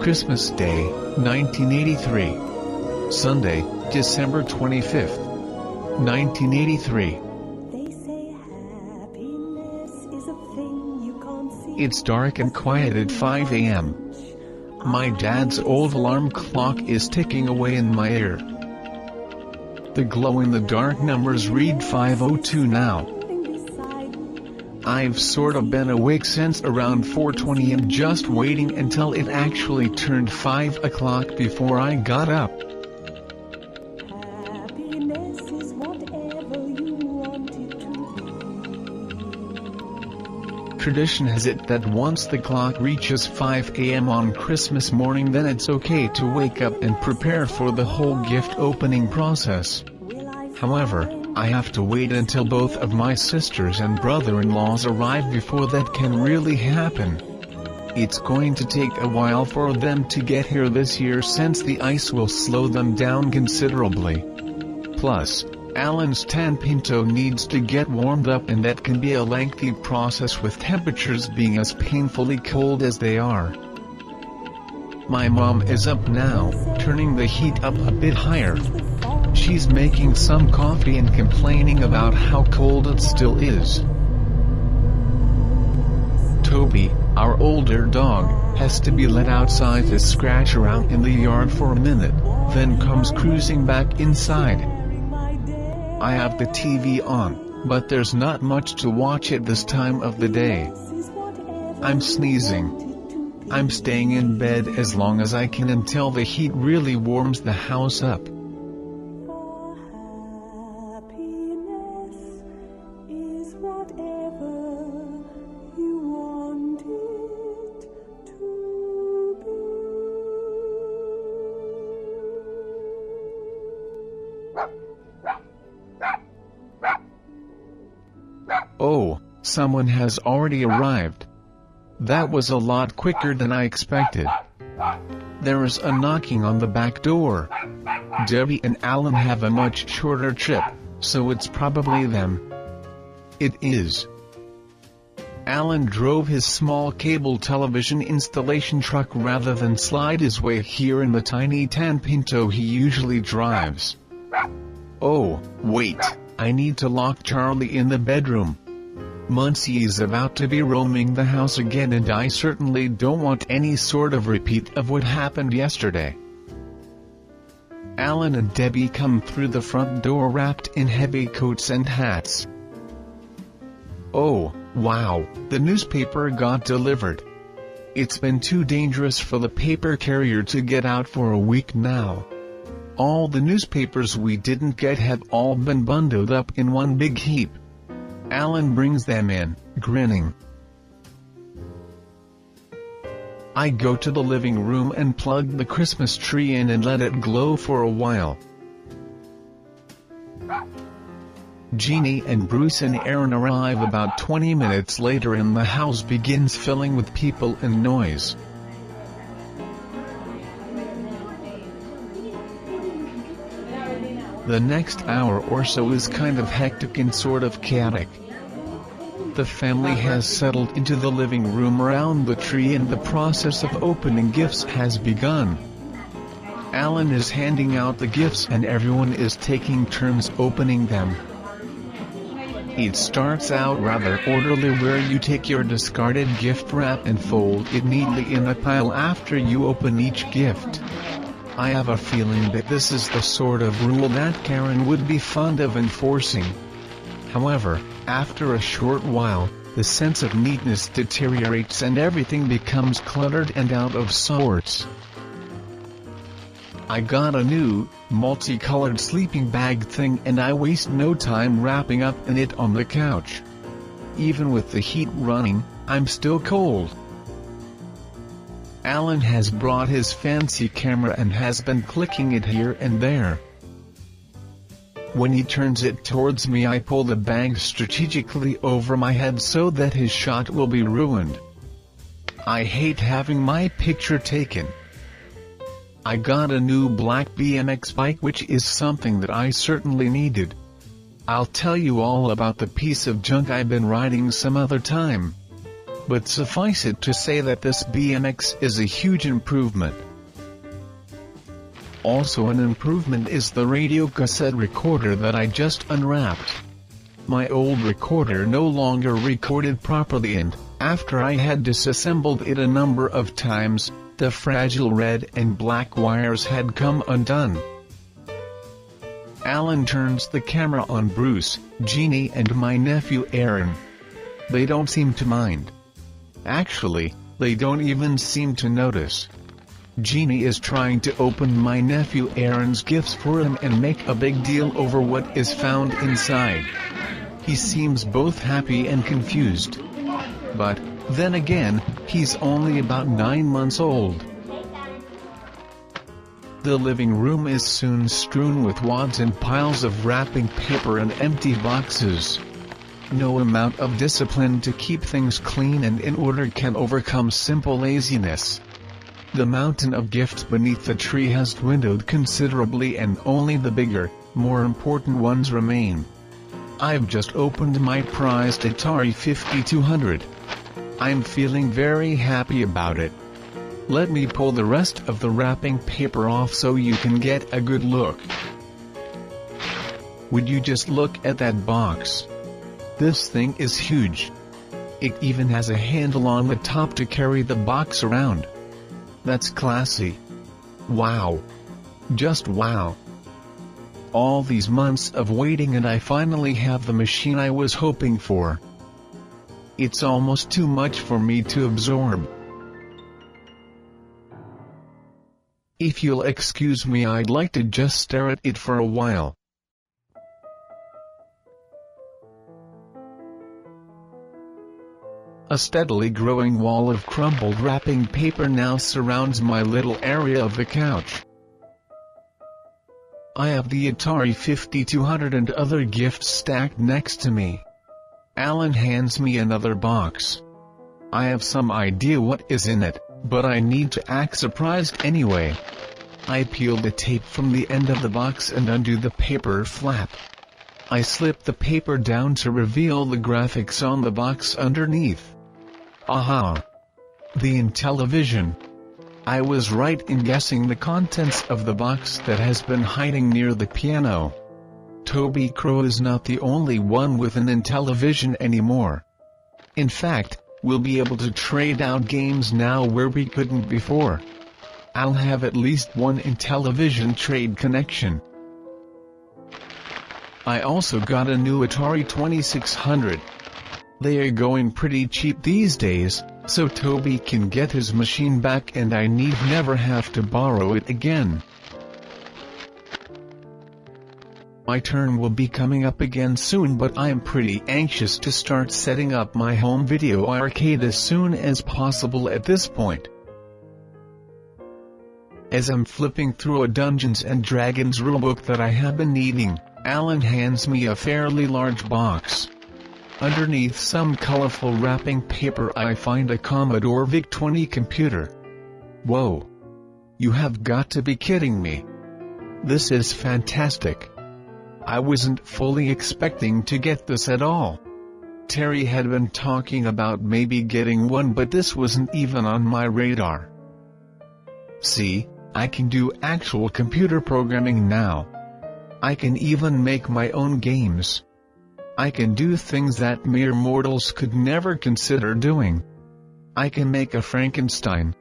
Christmas Day, 1983. Sunday, December 25th, 1983. It's dark and quiet at 5 a.m. My dad's old alarm clock is ticking away in my ear. The glow-in-the-dark numbers read 5:02 now. I've sort of been awake since around 4:20 and just waiting until it actually turned 5 o'clock before I got up. Tradition has it that once the clock reaches 5 a.m. on Christmas morning, then it's okay to wake up and prepare for the whole gift opening process. However, I have to wait until both of my sisters and brother-in-laws arrive before that can really happen. It's going to take a while for them to get here this year since the ice will slow them down considerably. Plus, Alan's tan Pinto needs to get warmed up, and that can be a lengthy process with temperatures being as painfully cold as they are. My mom is up now, turning the heat up a bit higher. She's making some coffee and complaining about how cold it still is. Toby, our older dog, has to be let outside to scratch around in the yard for a minute, then comes cruising back inside. I have the TV on, but there's not much to watch at this time of the day. I'm sneezing. I'm staying in bed as long as I can until the heat really warms the house up. Oh, someone has already arrived. That was a lot quicker than I expected. There is a knocking on the back door. Debbie and Alan have a much shorter trip, so it's probably them. It is. Alan drove his small cable television installation truck rather than slide his way here in the tiny tan Pinto he usually drives. Oh, wait, I need to lock Charlie in the bedroom. Muncie is about to be roaming the house again, and I certainly don't want any sort of repeat of what happened yesterday. Alan and Debbie come through the front door wrapped in heavy coats and hats. Oh, wow, the newspaper got delivered. It's been too dangerous for the paper carrier to get out for a week now. All the newspapers we didn't get have all been bundled up in one big heap. Alan brings them in, grinning. I go to the living room and plug the Christmas tree in and let it glow for a while. Jeannie and Bruce and Aaron arrive about 20 minutes later, and the house begins filling with people and noise. The next hour or so is kind of hectic and sort of chaotic. The family has settled into the living room around the tree, and the process of opening gifts has begun. Alan is handing out the gifts and everyone is taking turns opening them. It starts out rather orderly, where you take your discarded gift wrap and fold it neatly in a pile after you open each gift. I have a feeling that this is the sort of rule that Karen would be fond of enforcing. However, after a short while, the sense of neatness deteriorates and everything becomes cluttered and out of sorts. I got a new, multicolored sleeping bag thing, and I waste no time wrapping up in it on the couch. Even with the heat running, I'm still cold. Alan has brought his fancy camera and has been clicking it here and there. When he turns it towards me, I pull the bag strategically over my head so that his shot will be ruined. I hate having my picture taken. I got a new black BMX bike, which is something that I certainly needed. I'll tell you all about the piece of junk I've been riding some other time. but suffice it to say that this BMX is a huge improvement. Also an improvement is the radio cassette recorder that I just unwrapped. My old recorder no longer recorded properly, and, after I had disassembled it a number of times, the fragile red and black wires had come undone. Alan turns the camera on Bruce, Jeannie and my nephew Aaron. They don't seem to mind. Actually, they don't even seem to notice. Jeannie is trying to open my nephew Aaron's gifts for him and make a big deal over what is found inside. He seems both happy and confused. But, then again, he's only about 9 months old. The living room is soon strewn with wads and piles of wrapping paper and empty boxes. No amount of discipline to keep things clean and in order can overcome simple laziness. The mountain of gifts beneath the tree has dwindled considerably, and only the bigger, more important ones remain. I've just opened my prized Atari 5200. I'm feeling very happy about it. Let me pull the rest of the wrapping paper off so you can get a good look. Would you just look at that box? This thing is huge. It even has a handle on the top to carry the box around. That's classy. Wow. Just wow. All these months of waiting and I finally have the machine I was hoping for. It's almost too much for me to absorb. If you'll excuse me, I'd like to just stare at it for a while. A steadily growing wall of crumpled wrapping paper now surrounds my little area of the couch. I have the Atari 5200 and other gifts stacked next to me. Alan hands me another box. I have some idea what is in it, but I need to act surprised anyway. I peel the tape from the end of the box and undo the paper flap. I slip the paper down to reveal the graphics on the box underneath. Aha! The Intellivision. I was right in guessing the contents of the box that has been hiding near the piano. Toby Crow is not the only one with an Intellivision anymore. In fact, we'll be able to trade out games now where we couldn't before. I'll have at least one Intellivision trade connection. I also got a new Atari 2600. They are going pretty cheap these days, so Toby can get his machine back and I need never have to borrow it again. My turn will be coming up again soon, but I'm pretty anxious to start setting up my home video arcade as soon as possible at this point. As I'm flipping through a Dungeons & Dragons rulebook that I have been needing, Alan hands me a fairly large box. Underneath some colorful wrapping paper I find a Commodore VIC-20 computer. Whoa! You have got to be kidding me. This is fantastic. I wasn't fully expecting to get this at all. Terry had been talking about maybe getting one, but this wasn't even on my radar. See, I can do actual computer programming now. I can even make my own games. I can do things that mere mortals could never consider doing. I can make a Frankenstein,